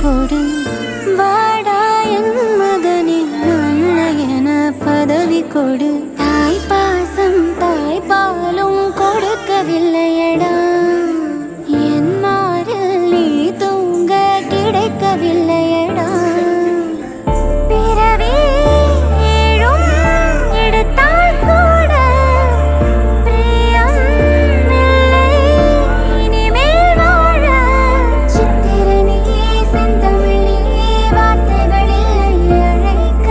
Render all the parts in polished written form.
கொடு வாடா என் மகனே அன்னையன பதவி கொடு தாய் பாசம் தாய் பாலும் கொடுக்கவில்லையடா என் மாறில் நீ தூங்க கிடைக்கவில்லையடா பிறவி ஏழும் எடுத்தால் கூட பிரியம் இல்லை இனிமேல் வாழ சித்திரனே செந்தமிழே வார்த்தைகளில் அழைக்க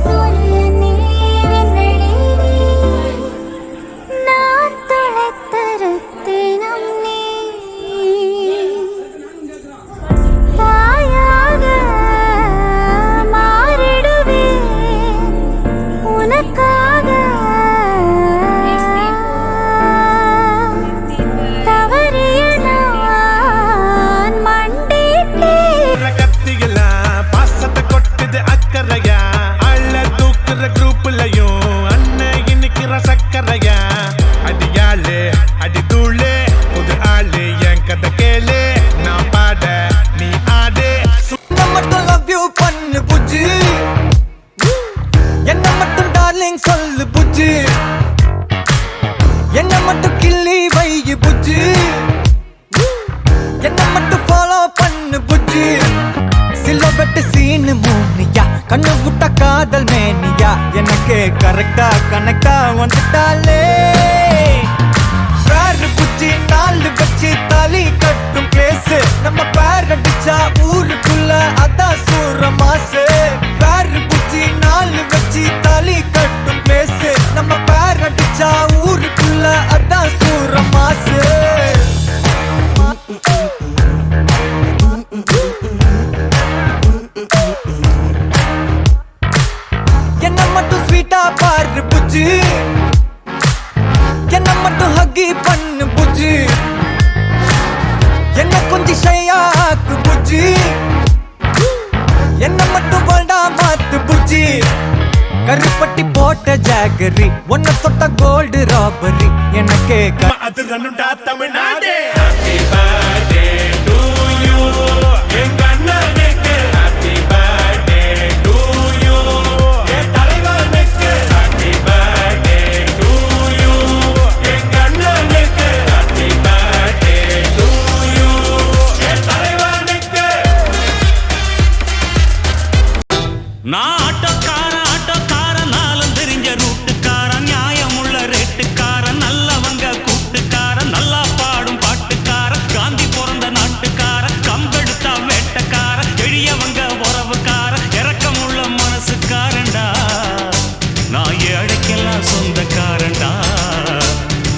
சூரியனே விண்வெளி நான் தொலைத்த ரத்தினம் நீ தாயாக மாறிடுவேன் உனக்காக தவறிய நான் மண்டிட்டேன் கத்திகளா பாசத்தை கொட்டுது அக்கறையா அள்ள தூக்குற குரூப்லயும் அண்ணன் இன்னைக்கிற சக்கரையா அடியாளு அடி தூளு புது ஆளு என் கதை கேளு நான் பாட நீ ஆடு என்ன மட்டும் லவ் யூ பண்ணு புஜ்ஜி என்ன மட்டும் டார்லிங் சொல்லு புஜ்ஜி என்ன மட்டும் கிள்ளி வை புஜ்ஜி என்ன மட்டும் ஃபாலோ பண்ணு புஜ்ஜி சிலபெட்டு சீனு மூனியா கண்ணு விட்ட காதல் மேனியா எனக்கு கரெக்டா கனெக்டா வந்துட்டாலே பேரு புஜ்ஜி நாலு வச்சு தாலி கட்டும் பிளேஸ் நம்ம பேர் அடிச்சா ஊருக்குள்ள அதான் சூற மாசு பேரு புஜ்ஜி நாலு வச்சு தாலி கட்டும் பிளேஸ் நம்ம பேர் அடிச்சா ஊருக்குள்ள அதான் சூற மாசு என்ன மட்டும் ஸ்வீட்டா பாரு புஜ்ஜி என்ன மட்டும் ஹக்கி பண்ணு புஜ்ஜி என்ன கொஞ்சம் ஷையாக்கு புஜ்ஜி என்ன மட்டும் வேண்டா மாத்து புஜ்ஜி கருப்பட்டி போட்ட ஜாகரி ஒன்ன தொட்ட கோல்டு ராபரி எனக்கு அது ரன்னுடா Tamil Nadu happy birthday to you எங்க அண்ணனுக்கு ஹாப்பி பர்த்டே டு யூ என் தலைவனுக்கு ஹாப்பி பர்த்டே டு யூ எங்க அண்ணனுக்கு ஹாப்பி பர்த்டே டு யூ என் தலைவனுக்கு நான் ஆட்டோக்காரன் நாளும் தெரிஞ்ச ரூட்டுக்காரன் நியாயமுள்ள ரேட்டுக்காரன் நல்லவங்க கூட்டுக்காரன் நல்லா பாடும் பாட்டுக்காரன் காந்தி பிறந்த நாட்டுக்காரன் கம்பெடுத்தா வேட்டக்காரன் எளியவங்க உறவுக்காரன் இரக்கமுள்ள மனசுக்காரன்டா நான் ஏழைக்கெல்லாம் சொந்தக்காரன்டா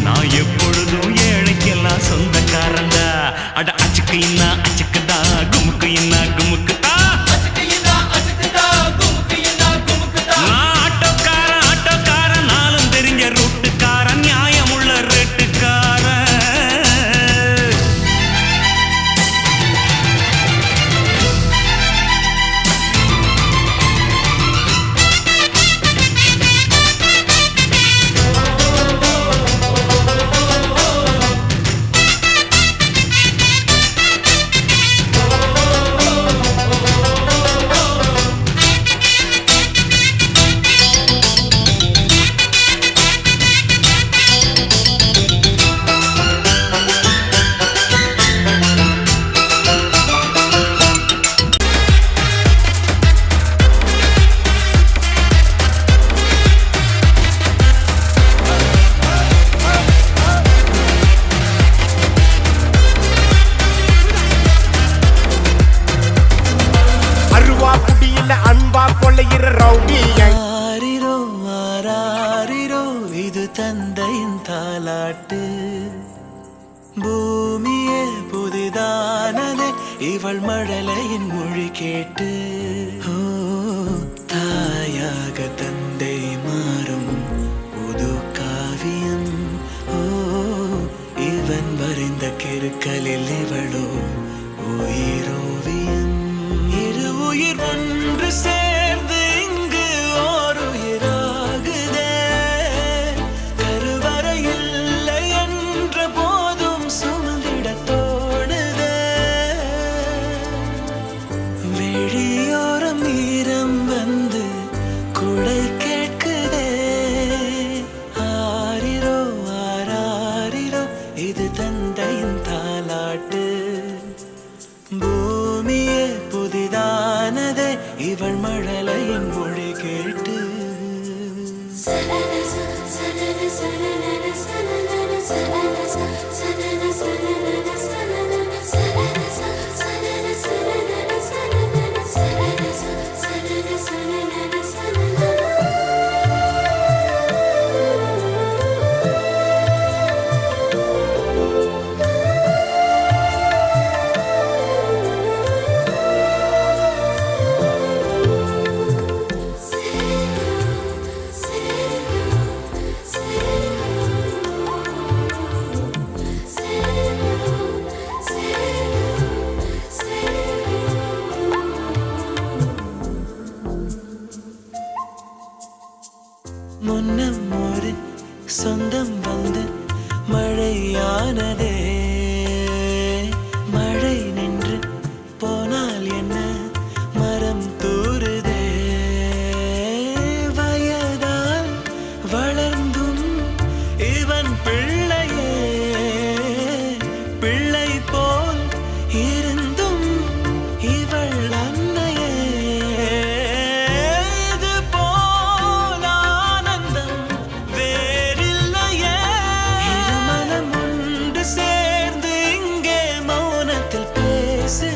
நான் எப்பொழுதும் ஏழைக்கெல்லாம் சொந்தக்காரன்டா அட அச்சுக்கு இன்னா அச்சுக்குதா குமுக்கு இன்னா குமுக்குதா ஆட்டோக்காரன் நாளும் தெரிஞ்ச ரூட்டுக்காரன் நியாயமுள்ள ரேட்டுக்காரன் அருவா புடியில அன்பா கொள்ளையிற ரவுடி ஆரிரோ ஆராரிரோ இது தந்தையின் தாலாட்டு பூமியே புதிதானதே இவள் மழலையின் மொழி கேட்டு ஓ தாயாக தந்தை மாறும் புது காவியம் ஓ இவன் வரைந்த கிறுக்கலில் இவளோ உயிரோவியம் இரு உயிர் ஒன்று சேர்ந்து இங்கு ஓர் உயிராகுதே கருவறையில் என்ற போதும் சுமந்திட தோணுதே இவள் மழலையின் மொழி கேட்டு முன்னம் ஒரு சொந்தம் வந்து மழையானதே மழை நின்று போனால் என்ன மரம் தூறுதே வயதால் வளர்ந்தும் இவன் பிள்ளையே பிள்ளை போல் இருந்தும் இவள் அன்னையே இது போல் ஆனந்தம் வேறில்லையே இருமனம் ஒன்று சேர்ந்து இங்கே மௌனத்தில் பேசு